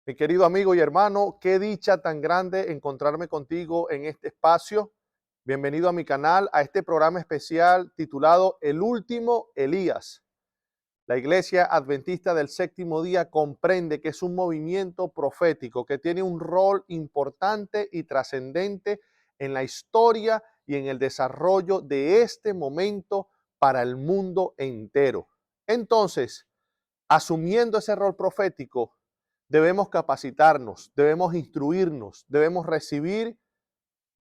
Mi querido amigo y hermano, qué dicha tan grande encontrarme contigo en este espacio. Bienvenido a mi canal, a este programa especial titulado El último Elías. La Iglesia Adventista del Séptimo Día comprende que es un movimiento profético que tiene un rol importante y trascendente en la historia y en el desarrollo de este momento para el mundo entero. Entonces, asumiendo ese rol profético, debemos capacitarnos, debemos instruirnos, debemos recibir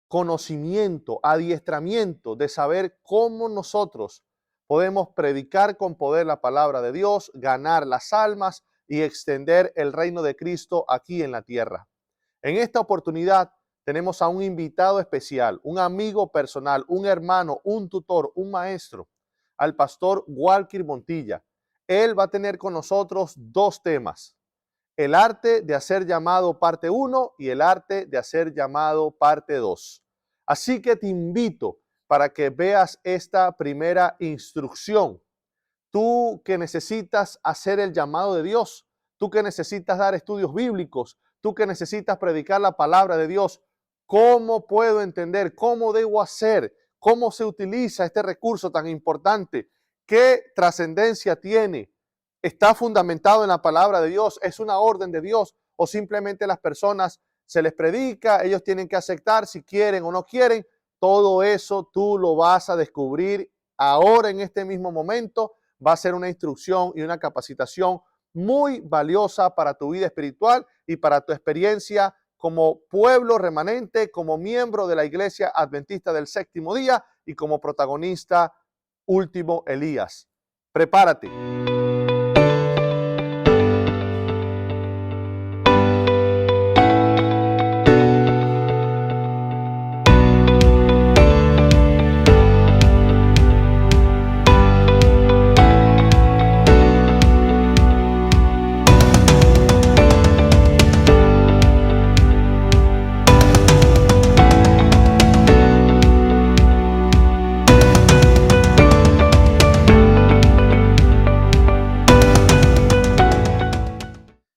conocimiento, adiestramiento de saber cómo nosotros podemos predicar con poder la palabra de Dios, ganar las almas y extender el reino de Cristo aquí en la tierra. En esta oportunidad tenemos a un invitado especial, un amigo personal, un hermano, un tutor, un maestro, al pastor Walker Montilla. Él va a tener con nosotros dos temas: el arte de hacer llamado parte 1 y el arte de hacer llamado parte 2. Así que te invito para que veas esta primera instrucción. Tú que necesitas hacer el llamado de Dios, tú que necesitas dar estudios bíblicos, tú que necesitas predicar la palabra de Dios, ¿cómo puedo entender? ¿Cómo debo hacer? ¿Cómo se utiliza este recurso tan importante? ¿Qué trascendencia tiene? ¿Está fundamentado en la palabra de Dios? ¿Es una orden de Dios? ¿O simplemente las personas se les predica, ellos tienen que aceptar si quieren o no quieren? Todo eso tú lo vas a descubrir ahora en este mismo momento. Va a ser una instrucción y una capacitación muy valiosa para tu vida espiritual y para tu experiencia como pueblo remanente, como miembro de la Iglesia Adventista del Séptimo Día y como protagonista último Elías. Prepárate.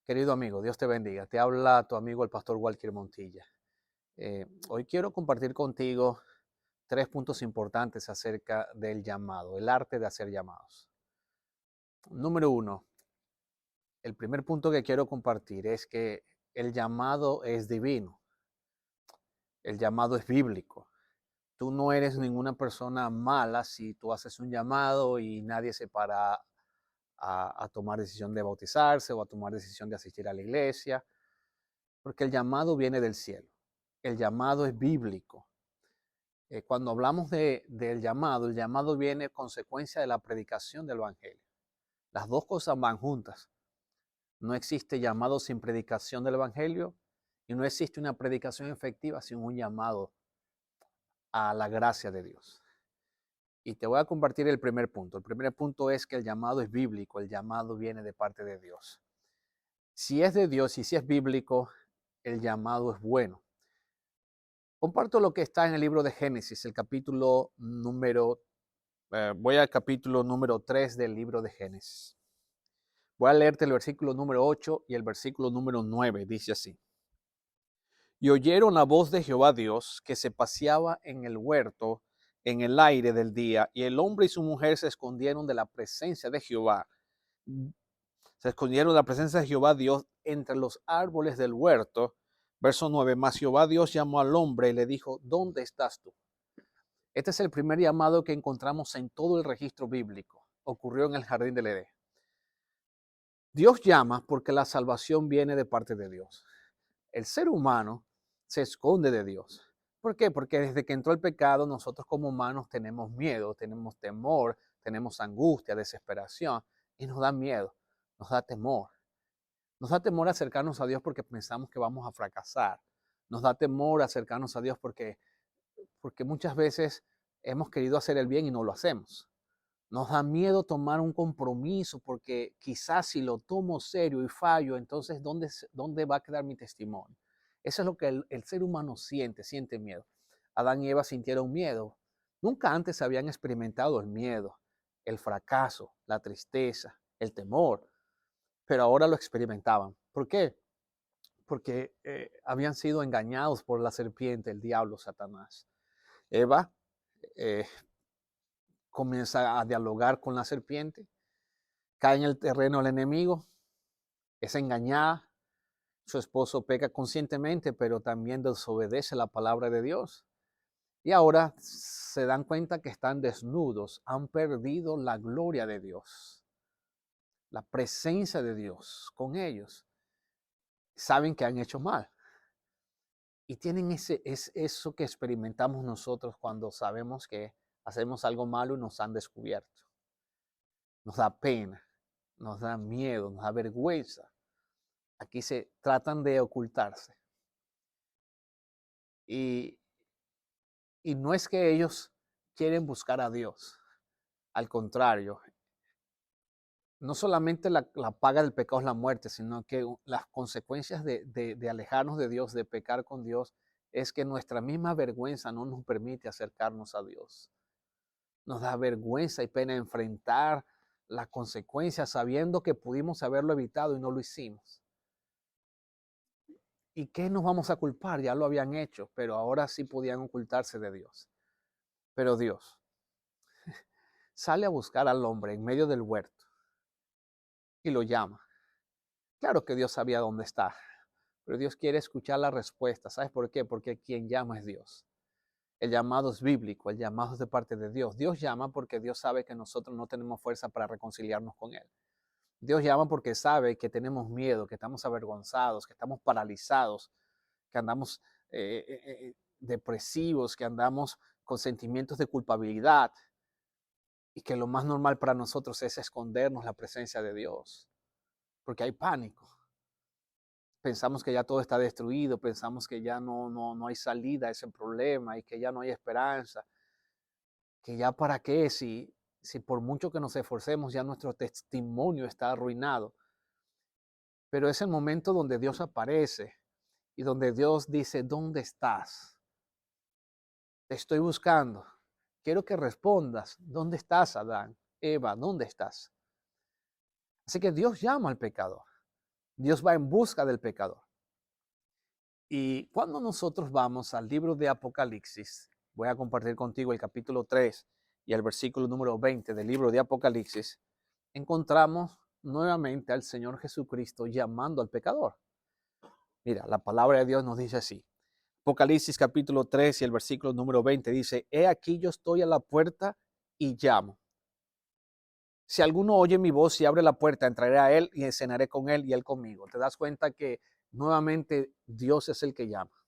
Querido amigo, Dios te bendiga. Te habla tu amigo el pastor Walker Montilla. Hoy quiero compartir contigo 3 puntos importantes acerca del llamado, el arte de hacer llamados. Número 1, el primer punto que quiero compartir es que el llamado es divino, el llamado es bíblico. Tú no eres ninguna persona mala si tú haces un llamado y nadie se para a tomar decisión de bautizarse o a tomar decisión de asistir a la iglesia. Porque el llamado viene del cielo. El llamado es bíblico. Cuando hablamos del llamado, el llamado viene consecuencia de la predicación del evangelio. Las dos cosas van juntas. No existe llamado sin predicación del evangelio y no existe una predicación efectiva sin un llamado a la gracia de Dios. Y te voy a compartir el primer punto. El primer punto es que el llamado es bíblico, el llamado viene de parte de Dios. Si es de Dios y si es bíblico, el llamado es bueno. Comparto lo que está en el libro de Génesis, el capítulo voy al capítulo número 3 del libro de Génesis. Voy a leerte el versículo número 8 y el versículo número 9, dice así. Y oyeron la voz de Jehová Dios que se paseaba en el huerto en el aire del día, y el hombre y su mujer se escondieron de la presencia de Jehová. Se escondieron de la presencia de Jehová Dios entre los árboles del huerto. Verso 9, mas Jehová Dios llamó al hombre y le dijo, ¿dónde estás tú? Este es el primer llamado que encontramos en todo el registro bíblico. Ocurrió en el jardín del Edén. Dios llama porque la salvación viene de parte de Dios. El ser humano se esconde de Dios. ¿Por qué? Porque desde que entró el pecado, nosotros como humanos tenemos miedo, tenemos temor, tenemos angustia, desesperación y nos da miedo, nos da temor. Nos da temor acercarnos a Dios porque pensamos que vamos a fracasar. Nos da temor acercarnos a Dios porque muchas veces hemos querido hacer el bien y no lo hacemos. Nos da miedo tomar un compromiso porque quizás si lo tomo serio y fallo, entonces ¿dónde va a quedar mi testimonio? Eso es lo que el ser humano siente miedo. Adán y Eva sintieron miedo. Nunca antes habían experimentado el miedo, el fracaso, la tristeza, el temor, pero ahora lo experimentaban. ¿Por qué? porque habían sido engañados por la serpiente, el diablo, Satanás. Eva comienza a dialogar con la serpiente, cae en el terreno del enemigo, es engañada, su esposo peca conscientemente, pero también desobedece la palabra de Dios. Y ahora se dan cuenta que están desnudos, han perdido la gloria de Dios, la presencia de Dios con ellos. Saben que han hecho mal. Y tienen eso que experimentamos nosotros cuando sabemos que hacemos algo malo y nos han descubierto. Nos da pena, nos da miedo, nos da vergüenza. Aquí se tratan de ocultarse. Y no es que ellos quieren buscar a Dios. Al contrario, no solamente la paga del pecado es la muerte, sino que las consecuencias de alejarnos de Dios, de pecar con Dios, es que nuestra misma vergüenza no nos permite acercarnos a Dios. Nos da vergüenza y pena enfrentar las consecuencias sabiendo que pudimos haberlo evitado y no lo hicimos. ¿Y qué nos vamos a culpar? Ya lo habían hecho, pero ahora sí podían ocultarse de Dios. Pero Dios sale a buscar al hombre en medio del huerto y lo llama. Claro que Dios sabía dónde está, pero Dios quiere escuchar la respuesta. ¿Sabes por qué? Porque quien llama es Dios. El llamado es bíblico, el llamado es de parte de Dios. Dios llama porque Dios sabe que nosotros no tenemos fuerza para reconciliarnos con Él. Dios llama porque sabe que tenemos miedo, que estamos avergonzados, que estamos paralizados, que andamos depresivos, que andamos con sentimientos de culpabilidad y que lo más normal para nosotros es escondernos la presencia de Dios, porque hay pánico. Pensamos que ya todo está destruido, pensamos que ya no hay salida a ese problema y que ya no hay esperanza, que ya para qué, si por mucho que nos esforcemos ya nuestro testimonio está arruinado. Pero es el momento donde Dios aparece y donde Dios dice, ¿dónde estás? Te estoy buscando. Quiero que respondas, ¿dónde estás, Adán? Eva, ¿dónde estás? Así que Dios llama al pecador. Dios va en busca del pecador. Y cuando nosotros vamos al libro de Apocalipsis, voy a compartir contigo el capítulo 3 y el versículo número 20 del libro de Apocalipsis, encontramos nuevamente al Señor Jesucristo llamando al pecador. Mira, la palabra de Dios nos dice así. Apocalipsis capítulo 3 y el versículo número 20 dice, he aquí yo estoy a la puerta y llamo. Si alguno oye mi voz y abre la puerta, entraré a él y cenaré con él y él conmigo. Te das cuenta que nuevamente Dios es el que llama.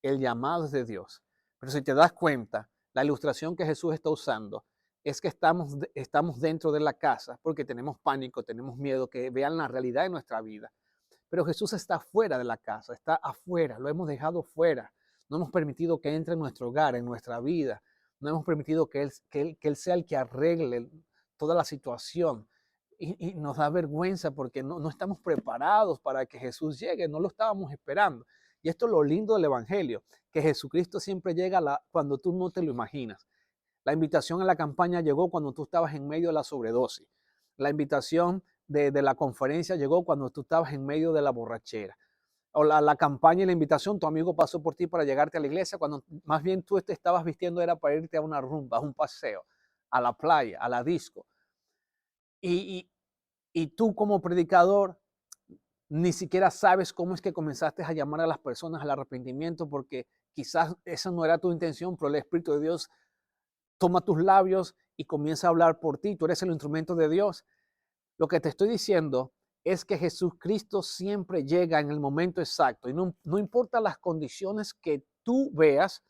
El llamado es de Dios. Pero si te das cuenta, la ilustración que Jesús está usando es que estamos dentro de la casa porque tenemos pánico, tenemos miedo, que vean la realidad de nuestra vida. Pero Jesús está fuera de la casa, está afuera, lo hemos dejado fuera. No hemos permitido que entre en nuestro hogar, en nuestra vida. No hemos permitido que Él sea el que arregle toda la situación. Y nos da vergüenza porque no estamos preparados para que Jesús llegue, no lo estábamos esperando. Y esto es lo lindo del Evangelio, que Jesucristo siempre llega cuando tú no te lo imaginas. La invitación a la campaña llegó cuando tú estabas en medio de la sobredosis. La invitación de la conferencia llegó cuando tú estabas en medio de la borrachera. O la campaña y la invitación, tu amigo pasó por ti para llegarte a la iglesia, cuando más bien tú te estabas vistiendo era para irte a una rumba, a un paseo, a la playa, a la disco. Y tú como predicador ni siquiera sabes cómo es que comenzaste a llamar a las personas al arrepentimiento, porque quizás esa no era tu intención, pero el Espíritu de Dios toma tus labios y comienza a hablar por ti. Tú eres el instrumento de Dios. Lo que te estoy diciendo es que Jesucristo siempre llega en el momento exacto y no importa las condiciones que tú veas,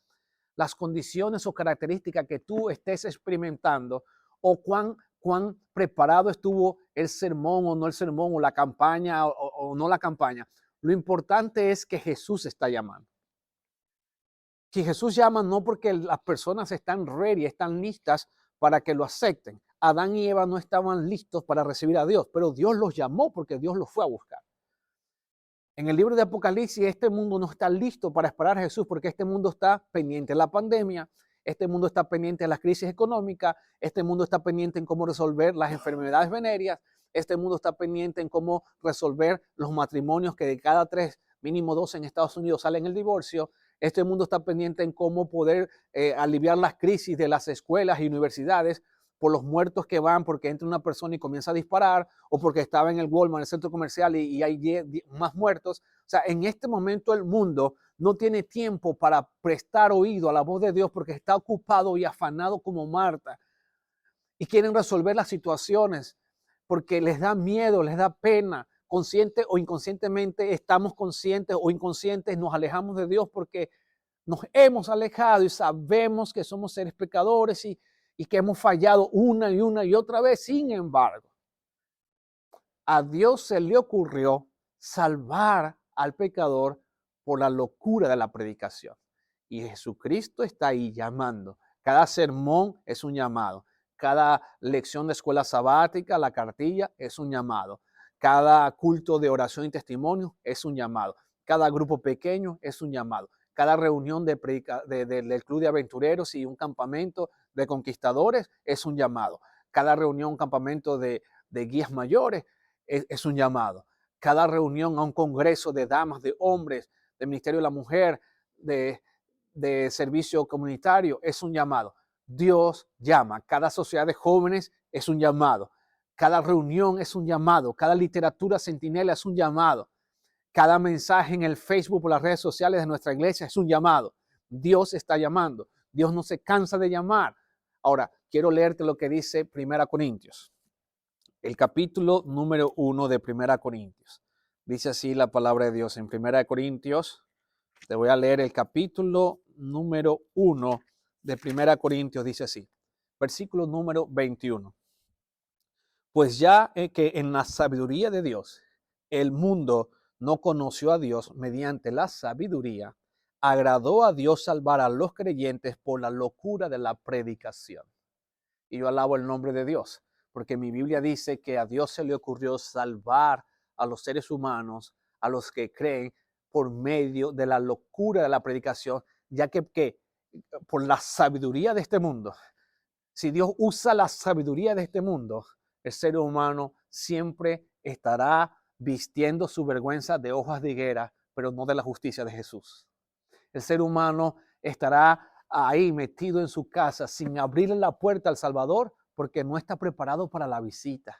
las condiciones o características que tú estés experimentando o cuán preparado estuvo el sermón o no el sermón o la campaña o no la campaña. Lo importante es que Jesús está llamando. Que Jesús llama no porque las personas están ready, están listas para que lo acepten. Adán y Eva no estaban listos para recibir a Dios, pero Dios los llamó porque Dios los fue a buscar. En el libro de Apocalipsis, este mundo no está listo para esperar a Jesús porque este mundo está pendiente de la pandemia, este mundo está pendiente de las crisis económicas, este mundo está pendiente en cómo resolver las enfermedades venéreas, este mundo está pendiente en cómo resolver los matrimonios que de cada 3 mínimo 2 en Estados Unidos salen el divorcio, este mundo está pendiente en cómo poder aliviar las crisis de las escuelas y universidades por los muertos que van porque entra una persona y comienza a disparar, o porque estaba en el Walmart, en el centro comercial, y hay más muertos. O sea, en este momento el mundo no tiene tiempo para prestar oído a la voz de Dios porque está ocupado y afanado como Marta. Y quieren resolver las situaciones porque les da miedo, les da pena. Consciente o inconscientemente estamos conscientes o inconscientes, nos alejamos de Dios porque nos hemos alejado y sabemos que somos seres pecadores y que hemos fallado una y otra vez. Sin embargo, a Dios se le ocurrió salvar al pecador por la locura de la predicación. Y Jesucristo está ahí llamando. Cada sermón es un llamado. Cada lección de escuela sabática, la cartilla, es un llamado. Cada culto de oración y testimonio es un llamado. Cada grupo pequeño es un llamado. Cada reunión del club de aventureros y un campamento de conquistadores es un llamado. Cada reunión, un campamento de guías mayores es un llamado. Cada reunión a un congreso de damas, de hombres, del Ministerio de la Mujer, de servicio comunitario, es un llamado. Dios llama. Cada sociedad de jóvenes es un llamado. Cada reunión es un llamado. Cada literatura centinela es un llamado. Cada mensaje en el Facebook o las redes sociales de nuestra iglesia es un llamado. Dios está llamando. Dios no se cansa de llamar. Ahora, quiero leerte lo que dice 1 Corintios. El capítulo número 1 de 1 Corintios. Dice así la palabra de Dios en 1 Corintios. Te voy a leer el capítulo número 1 de 1 Corintios. Dice así, versículo número 21. Pues ya que en la sabiduría de Dios, el mundo no conoció a Dios mediante la sabiduría, agradó a Dios salvar a los creyentes por la locura de la predicación. Y yo alabo el nombre de Dios, porque mi Biblia dice que a Dios se le ocurrió salvar a los seres humanos, a los que creen, por medio de la locura de la predicación, ya que por la sabiduría de este mundo, si Dios usa la sabiduría de este mundo, el ser humano siempre estará vistiendo su vergüenza de hojas de higuera, pero no de la justicia de Jesús. El ser humano estará ahí metido en su casa sin abrirle la puerta al Salvador porque no está preparado para la visita.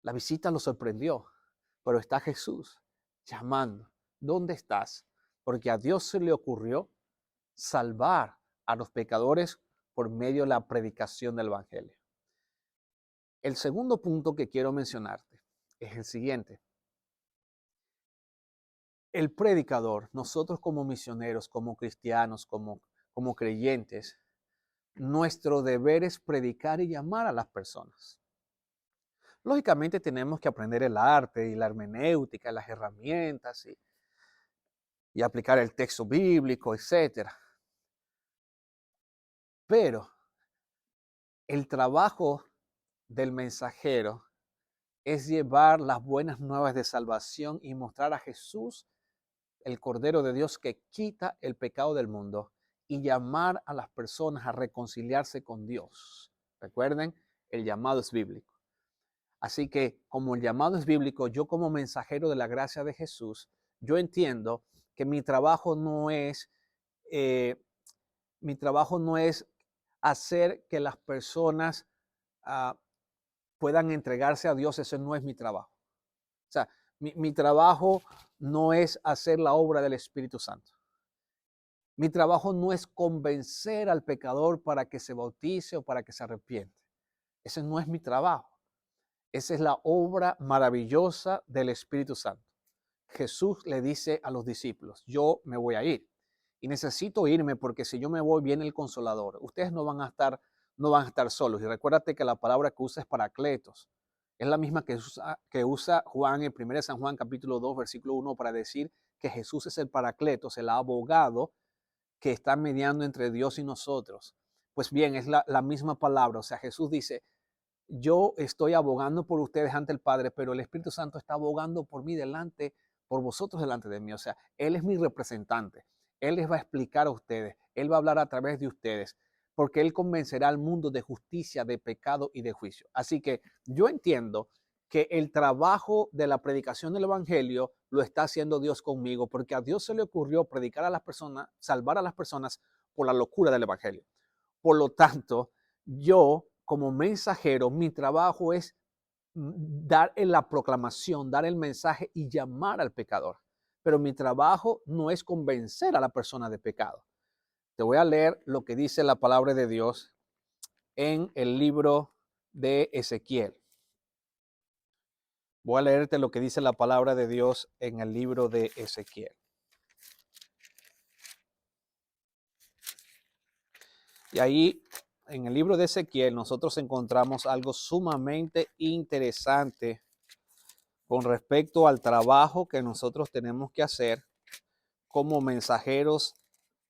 La visita lo sorprendió, pero está Jesús llamando. ¿Dónde estás? Porque a Dios se le ocurrió salvar a los pecadores por medio de la predicación del Evangelio. El segundo punto que quiero mencionarte es el siguiente. El predicador, nosotros como misioneros, como cristianos, como creyentes, nuestro deber es predicar y llamar a las personas. Lógicamente tenemos que aprender el arte y la hermenéutica, las herramientas y aplicar el texto bíblico, etc. Pero el trabajo del mensajero es llevar las buenas nuevas de salvación y mostrar a Jesús, el Cordero de Dios que quita el pecado del mundo, y llamar a las personas a reconciliarse con Dios. Recuerden, el llamado es bíblico. Así que como el llamado es bíblico, yo como mensajero de la gracia de Jesús, yo entiendo que mi trabajo no es hacer que las personas puedan entregarse a Dios. Ese no es mi trabajo. O sea, mi trabajo no es hacer la obra del Espíritu Santo. Mi trabajo no es convencer al pecador para que se bautice o para que se arrepiente. Ese no es mi trabajo. Esa es la obra maravillosa del Espíritu Santo. Jesús le dice a los discípulos, yo me voy a ir y necesito irme porque si yo me voy viene el Consolador. Ustedes no van a estar solos. Y recuérdate que la palabra que usa es paracletos. Es la misma que usa Juan en 1 San Juan capítulo 2 versículo 1 para decir que Jesús es el paracletos, el abogado que está mediando entre Dios y nosotros. Pues bien, es la misma palabra. O sea, Jesús dice, yo estoy abogando por ustedes ante el Padre, pero el Espíritu Santo está abogando por mí por vosotros delante de mí. O sea, Él es mi representante. Él les va a explicar a ustedes. Él va a hablar a través de ustedes, porque Él convencerá al mundo de justicia, de pecado y de juicio. Así que yo entiendo que el trabajo de la predicación del evangelio lo está haciendo Dios conmigo, porque a Dios se le ocurrió predicar a las personas, salvar a las personas por la locura del evangelio. Por lo tanto, yo como mensajero, mi trabajo es dar en la proclamación, dar el mensaje y llamar al pecador. Pero mi trabajo no es convencer a la persona de pecado. Te voy a leer lo que dice la palabra de Dios en el libro de Ezequiel. Voy a leerte lo que dice la palabra de Dios en el libro de Ezequiel. Y ahí, en el libro de Ezequiel, nosotros encontramos algo sumamente interesante con respecto al trabajo que nosotros tenemos que hacer como mensajeros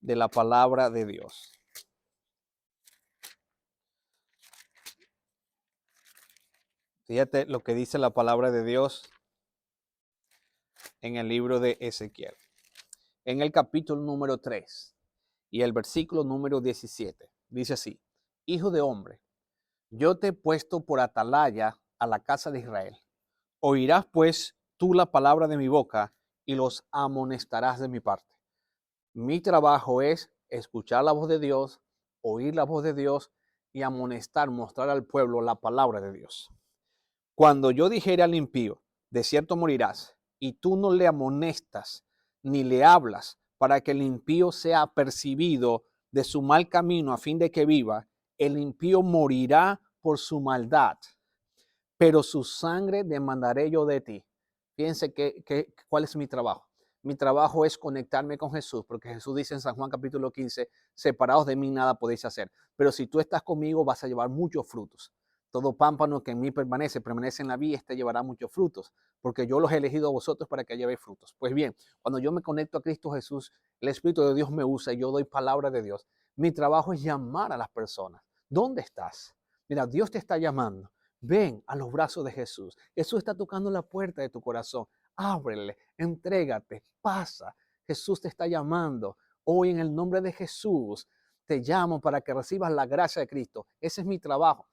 de la palabra de Dios. Fíjate lo que dice la palabra de Dios en el libro de Ezequiel. En el capítulo número 3 y el versículo número 17. Dice así: Hijo de hombre, yo te he puesto por atalaya a la casa de Israel. Oirás pues tú la palabra de mi boca y los amonestarás de mi parte. Mi trabajo es escuchar la voz de Dios, oír la voz de Dios y amonestar, mostrar al pueblo la palabra de Dios. Cuando yo dijere al impío, de cierto morirás, y tú no le amonestas ni le hablas para que el impío sea apercibido de su mal camino a fin de que viva, el impío morirá por su maldad, pero su sangre demandaré yo de ti. Fíjense cuál es mi trabajo. Mi trabajo es conectarme con Jesús, porque Jesús dice en San Juan capítulo 15, separados de mí nada podéis hacer. Pero si tú estás conmigo vas a llevar muchos frutos. Todo pámpano que en mí permanece en la vid, este llevará muchos frutos, porque yo los he elegido a vosotros para que llevéis frutos. Pues bien, cuando yo me conecto a Cristo Jesús, el Espíritu de Dios me usa y yo doy palabra de Dios. Mi trabajo es llamar a las personas. ¿Dónde estás? Mira, Dios te está llamando. Ven a los brazos de Jesús. Jesús está tocando la puerta de tu corazón. Ábrele, entrégate, pasa. Jesús te está llamando. Hoy en el nombre de Jesús te llamo para que recibas la gracia de Cristo. Ese es mi trabajo.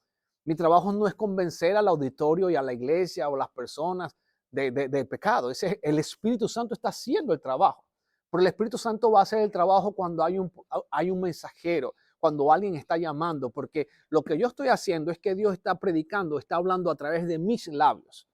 Mi trabajo no es convencer al auditorio y a la iglesia o a las personas de pecado. El Espíritu Santo está haciendo el trabajo. Pero el Espíritu Santo va a hacer el trabajo cuando hay un mensajero, cuando alguien está llamando, porque lo que yo estoy haciendo es que Dios está predicando, está hablando a través de mis labios.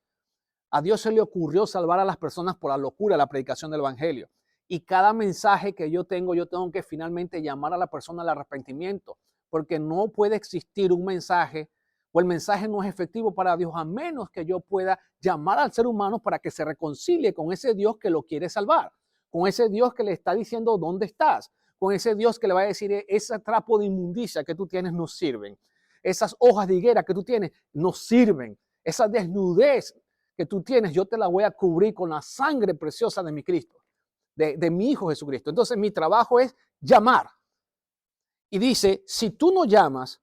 A Dios se le ocurrió salvar a las personas por la locura de la predicación del evangelio. Y cada mensaje que yo tengo que finalmente llamar a la persona al arrepentimiento, porque no puede existir un mensaje o el mensaje no es efectivo para Dios a menos que yo pueda llamar al ser humano para que se reconcilie con ese Dios que lo quiere salvar, con ese Dios que le está diciendo dónde estás, con ese Dios que le va a decir ese trapo de inmundicia que tú tienes no sirven, esas hojas de higuera que tú tienes no sirven, esa desnudez que tú tienes, yo te la voy a cubrir con la sangre preciosa de mi Cristo, de mi Hijo Jesucristo. Entonces mi trabajo es llamar. Y dice, si tú no llamas,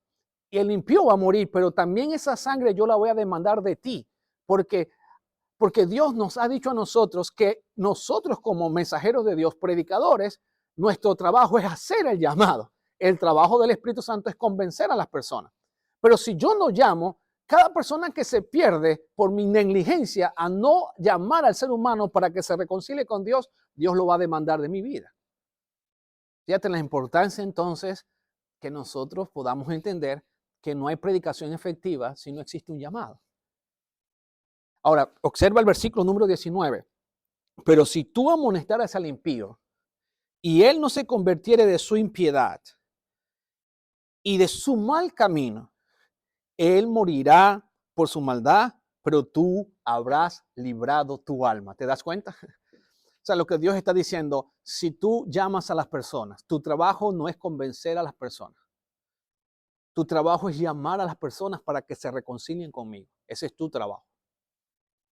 el impío va a morir, pero también esa sangre yo la voy a demandar de ti, porque Dios nos ha dicho a nosotros que nosotros como mensajeros de Dios, predicadores, nuestro trabajo es hacer el llamado. El trabajo del Espíritu Santo es convencer a las personas. Pero si yo no llamo, cada persona que se pierde por mi negligencia a no llamar al ser humano para que se reconcilie con Dios, Dios lo va a demandar de mi vida. Fíjate la importancia entonces que nosotros podamos entender que no hay predicación efectiva si no existe un llamado. Ahora, observa el versículo número 19. Pero si tú amonestaras al impío y él no se convirtiere de su impiedad y de su mal camino, él morirá por su maldad, pero tú habrás librado tu alma. ¿Te das cuenta? O sea, lo que Dios está diciendo, si tú llamas a las personas, tu trabajo no es convencer a las personas. Tu trabajo es llamar a las personas para que se reconcilien conmigo. Ese es tu trabajo.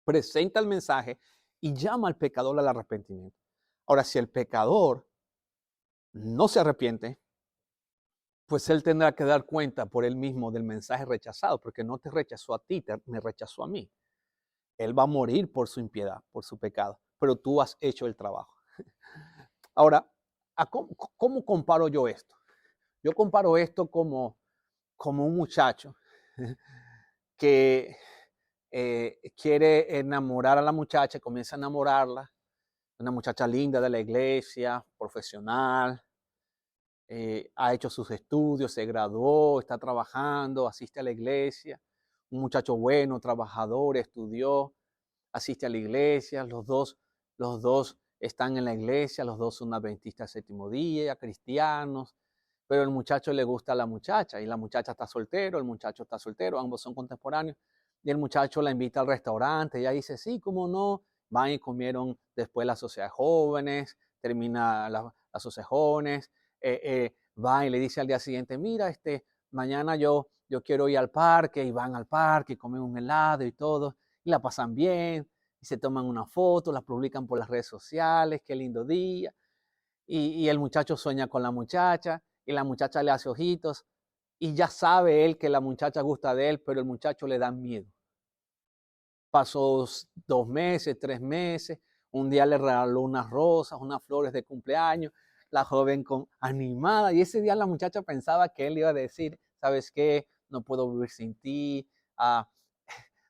Presenta el mensaje y llama al pecador al arrepentimiento. Ahora, si el pecador no se arrepiente, pues él tendrá que dar cuenta por él mismo del mensaje rechazado, porque no te rechazó a ti, me rechazó a mí. Él va a morir por su impiedad, por su pecado, pero tú has hecho el trabajo. Ahora, ¿cómo comparo yo esto? Yo comparo esto como un muchacho que quiere enamorar a la muchacha, comienza a enamorarla, una muchacha linda de la iglesia, profesional, ha hecho sus estudios, se graduó, está trabajando, asiste a la iglesia, un muchacho bueno, trabajador, estudió, asiste a la iglesia, los dos están en la iglesia, los dos son adventistas del séptimo día, cristianos, pero el muchacho le gusta a la muchacha y la muchacha está soltero, el muchacho está soltero, ambos son contemporáneos, y el muchacho la invita al restaurante, ella dice, sí, cómo no, van y comieron después la sociedad de jóvenes, termina la sociedad de jóvenes, va y le dice al día siguiente, mira, mañana yo quiero ir al parque, y van al parque, y comen un helado y todo, y la pasan bien, y se toman una foto, la publican por las redes sociales, qué lindo día, y el muchacho sueña con la muchacha, y la muchacha le hace ojitos, y ya sabe él que la muchacha gusta de él, pero el muchacho le da miedo. Pasó 2 meses, 3 meses, un día le regaló unas rosas, unas flores de cumpleaños, la joven animada, y ese día la muchacha pensaba que él iba a decir, ¿sabes qué? No puedo vivir sin ti,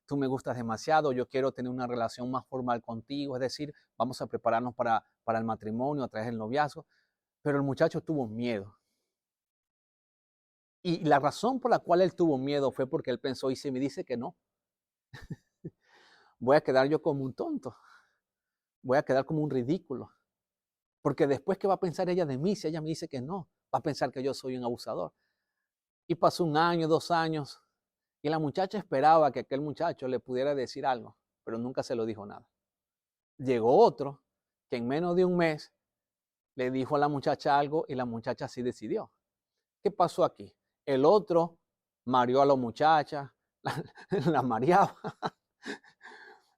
tú me gustas demasiado, yo quiero tener una relación más formal contigo, es decir, vamos a prepararnos para el matrimonio a través del noviazgo, pero el muchacho tuvo miedo. Y la razón por la cual él tuvo miedo fue porque él pensó, y si me dice que no, voy a quedar yo como un tonto, voy a quedar como un ridículo, porque después, ¿qué va a pensar ella de mí si ella me dice que no? Va a pensar que yo soy un abusador. Y pasó 1 año, 2 años, y la muchacha esperaba que aquel muchacho le pudiera decir algo, pero nunca se lo dijo nada. Llegó otro que en menos de 1 mes le dijo a la muchacha algo y la muchacha sí decidió. ¿Qué pasó aquí? El otro mareó a la muchacha, la mareaba,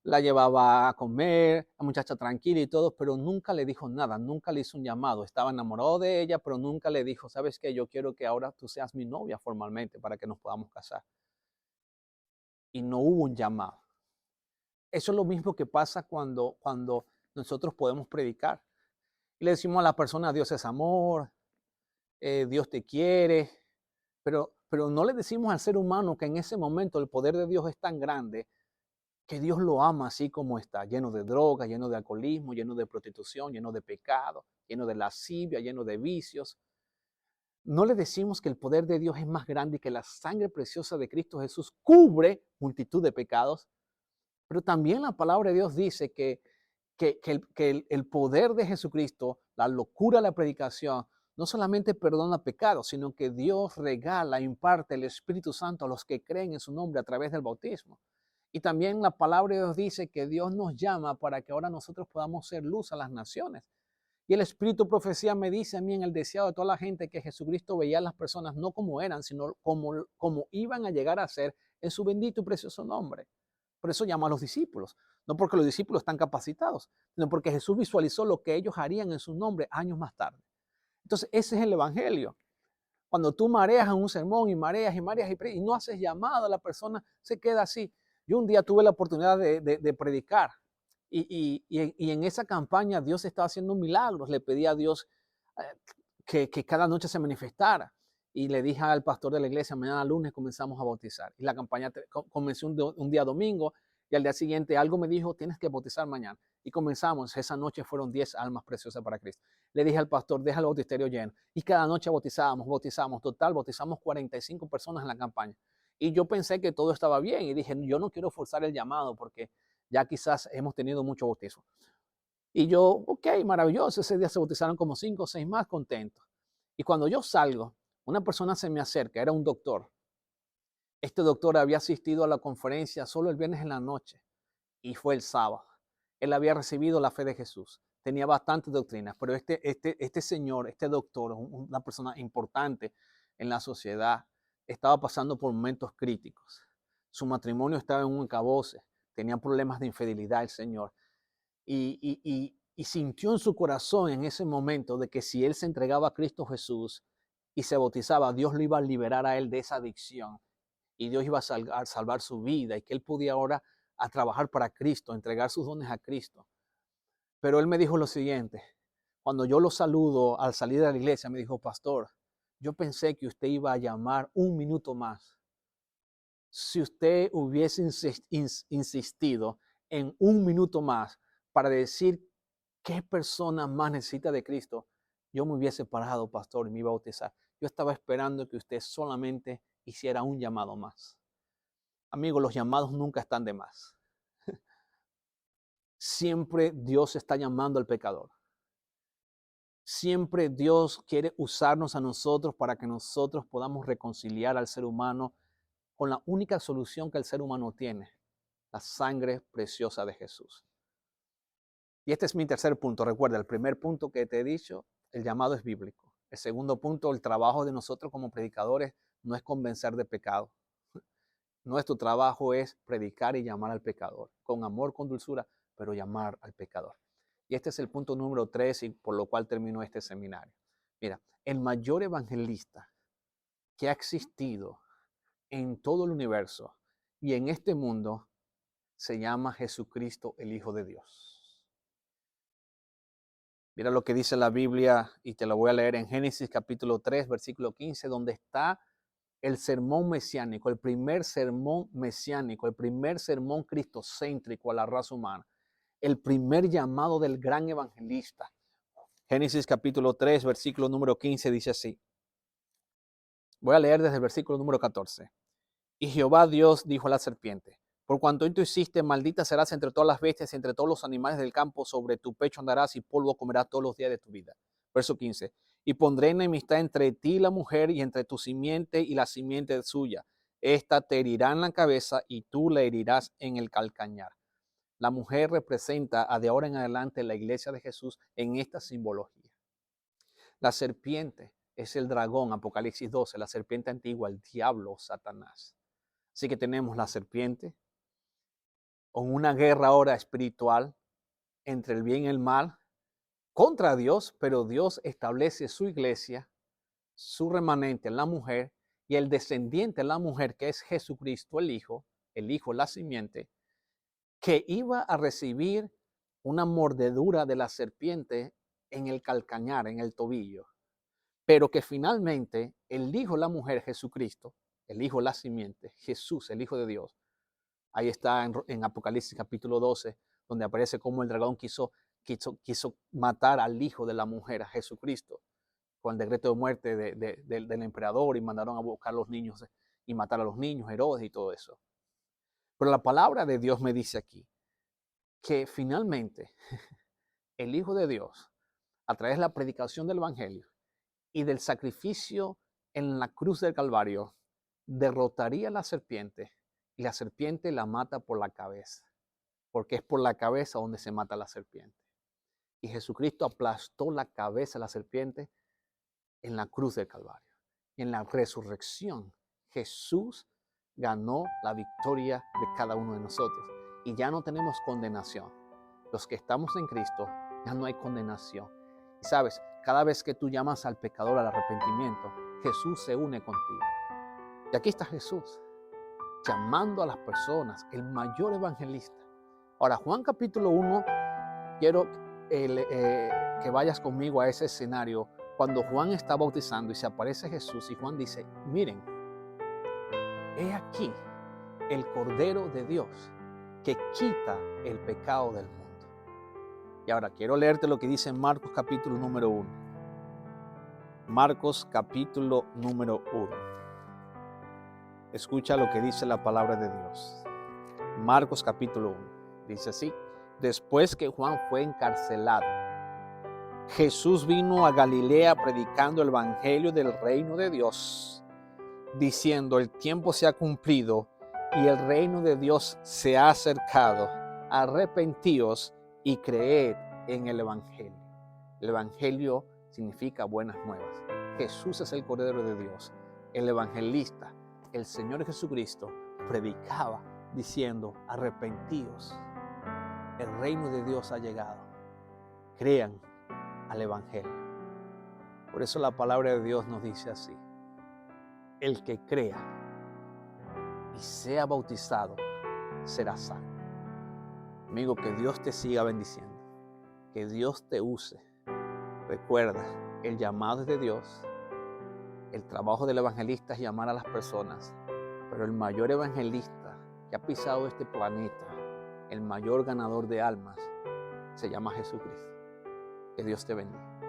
la llevaba a comer, la muchacha tranquila y todo, pero nunca le dijo nada, nunca le hizo un llamado. Estaba enamorado de ella, pero nunca le dijo, ¿sabes qué? Yo quiero que ahora tú seas mi novia formalmente para que nos podamos casar. Y no hubo un llamado. Eso es lo mismo que pasa cuando nosotros podemos predicar. Y le decimos a la persona, Dios es amor, Dios te quiere, pero no le decimos al ser humano que en ese momento el poder de Dios es tan grande que Dios lo ama así como está, lleno de drogas, lleno de alcoholismo, lleno de prostitución, lleno de pecado, lleno de lascivia, lleno de vicios. No le decimos que el poder de Dios es más grande y que la sangre preciosa de Cristo Jesús cubre multitud de pecados, pero también la palabra de Dios dice que el poder de Jesucristo, la locura de la predicación, no solamente perdona pecados, sino que Dios regala, imparte el Espíritu Santo a los que creen en su nombre a través del bautismo. Y también la palabra de Dios dice que Dios nos llama para que ahora nosotros podamos ser luz a las naciones. Y el Espíritu de Profecía me dice a mí en el deseado de toda la gente que Jesucristo veía a las personas no como eran, sino como iban a llegar a ser en su bendito y precioso nombre. Por eso llama a los discípulos. No porque los discípulos están capacitados, sino porque Jesús visualizó lo que ellos harían en su nombre años más tarde. Entonces, ese es el evangelio. Cuando tú mareas en un sermón y mareas y no haces llamado, la persona se queda así. Yo un día tuve la oportunidad de predicar y en esa campaña Dios estaba haciendo milagros. Le pedí a Dios que cada noche se manifestara. Y le dije al pastor de la iglesia, mañana lunes comenzamos a bautizar. Y la campaña comenzó un día domingo y al día siguiente algo me dijo, tienes que bautizar mañana. Y comenzamos, esa noche fueron 10 almas preciosas para Cristo. Le dije al pastor, deja el bautisterio lleno. Y cada noche bautizamos. Total, bautizamos 45 personas en la campaña. Y yo pensé que todo estaba bien y dije, yo no quiero forzar el llamado porque ya quizás hemos tenido mucho bautizo. Y yo, ok, maravilloso, ese día se bautizaron como 5 o 6 más, contentos. Y cuando yo salgo, una persona se me acerca, era un doctor. Este doctor había asistido a la conferencia solo el viernes en la noche y fue el sábado. Él había recibido la fe de Jesús, tenía bastantes doctrinas, pero este señor, este doctor, una persona importante en la sociedad, estaba pasando por momentos críticos. Su matrimonio estaba en un acabose, tenía problemas de infidelidad el señor. Y sintió en su corazón en ese momento de que si él se entregaba a Cristo Jesús y se bautizaba, Dios lo iba a liberar a él de esa adicción y Dios iba a salvar su vida y que él podía ahora a trabajar para Cristo, entregar sus dones a Cristo. Pero él me dijo lo siguiente, cuando yo lo saludo al salir de la iglesia, me dijo, pastor, yo pensé que usted iba a llamar 1 minuto más si usted hubiese insistido en un minuto más para decir qué persona más necesita de Cristo, yo me hubiese parado, pastor, y me iba a bautizar. Yo estaba esperando que usted solamente hiciera un llamado más. Amigo, los llamados nunca están de más. Siempre Dios está llamando al pecador. Siempre Dios quiere usarnos a nosotros para que nosotros podamos reconciliar al ser humano con la única solución que el ser humano tiene, la sangre preciosa de Jesús. Y este es mi tercer punto. Recuerda, el primer punto que te he dicho, el llamado es bíblico. El segundo punto, el trabajo de nosotros como predicadores no es convencer de pecado. Nuestro trabajo es predicar y llamar al pecador, con amor, con dulzura, pero llamar al pecador. Y este es el punto número 3 y por lo cual terminó este seminario. Mira, el mayor evangelista que ha existido en todo el universo y en este mundo se llama Jesucristo, el Hijo de Dios. Mira lo que dice la Biblia y te lo voy a leer en Génesis capítulo 3, versículo 15, donde está el sermón mesiánico, el primer sermón mesiánico, el primer sermón cristocéntrico a la raza humana, el primer llamado del gran evangelista. Génesis capítulo 3, versículo número 15 dice así. Voy a leer desde el versículo número 14. Y Jehová Dios dijo a la serpiente: por cuanto tú hiciste, maldita serás entre todas las bestias y entre todos los animales del campo, sobre tu pecho andarás y polvo comerás todos los días de tu vida. Verso 15. Y pondré enemistad entre ti y la mujer, y entre tu simiente y la simiente suya. Esta te herirá en la cabeza y tú le herirás en el calcañar. La mujer representa de ahora en adelante la iglesia de Jesús en esta simbología. La serpiente es el dragón, Apocalipsis 12, la serpiente antigua, el diablo, Satanás. Así que tenemos la serpiente, con una guerra ahora espiritual entre el bien y el mal contra Dios, pero Dios establece su iglesia, su remanente, la mujer, y el descendiente de la mujer, que es Jesucristo, el Hijo, la simiente, que iba a recibir una mordedura de la serpiente en el calcañar, en el tobillo, pero que finalmente el Hijo, la mujer, Jesucristo, el Hijo, la simiente, Jesús, el Hijo de Dios. Ahí está en Apocalipsis capítulo 12, donde aparece cómo el dragón quiso matar al hijo de la mujer, a Jesucristo, con el decreto de muerte del emperador, y mandaron a buscar a los niños y matar a los niños, Herodes y todo eso. Pero la palabra de Dios me dice aquí que finalmente el Hijo de Dios, a través de la predicación del Evangelio y del sacrificio en la cruz del Calvario, derrotaría a la serpiente, y la serpiente la mata por la cabeza, porque es por la cabeza donde se mata la serpiente. Y Jesucristo aplastó la cabeza de la serpiente en la cruz del Calvario. Y en la resurrección, Jesús ganó la victoria de cada uno de nosotros. Y ya no tenemos condenación. Los que estamos en Cristo, ya no hay condenación. Y sabes, cada vez que tú llamas al pecador al arrepentimiento, Jesús se une contigo. Y aquí está Jesús, llamando a las personas, el mayor evangelista. Ahora, Juan capítulo 1, quiero que vayas conmigo a ese escenario cuando Juan está bautizando y se aparece Jesús, y Juan dice: miren, he aquí el Cordero de Dios que quita el pecado del mundo. Y ahora quiero leerte lo que dice en Marcos capítulo número 1. Marcos capítulo número 1. Escucha lo que dice la palabra de Dios. Marcos capítulo 1. Dice así: después que Juan fue encarcelado, Jesús vino a Galilea predicando el evangelio del reino de Dios, diciendo: el tiempo se ha cumplido y el reino de Dios se ha acercado. Arrepentíos y creed en el evangelio. El evangelio significa buenas nuevas. Jesús es el Cordero de Dios. El evangelista, el Señor Jesucristo, predicaba diciendo: arrepentíos, el reino de Dios ha llegado. Crean al evangelio. Por eso la palabra de Dios nos dice así: el que crea y sea bautizado será salvo. Amigo, que Dios te siga bendiciendo, que Dios te use. Recuerda, el llamado es de Dios. El trabajo del evangelista es llamar a las personas, Pero el mayor evangelista que ha pisado este planeta, el mayor ganador de almas, se llama Jesucristo. Que Dios te bendiga.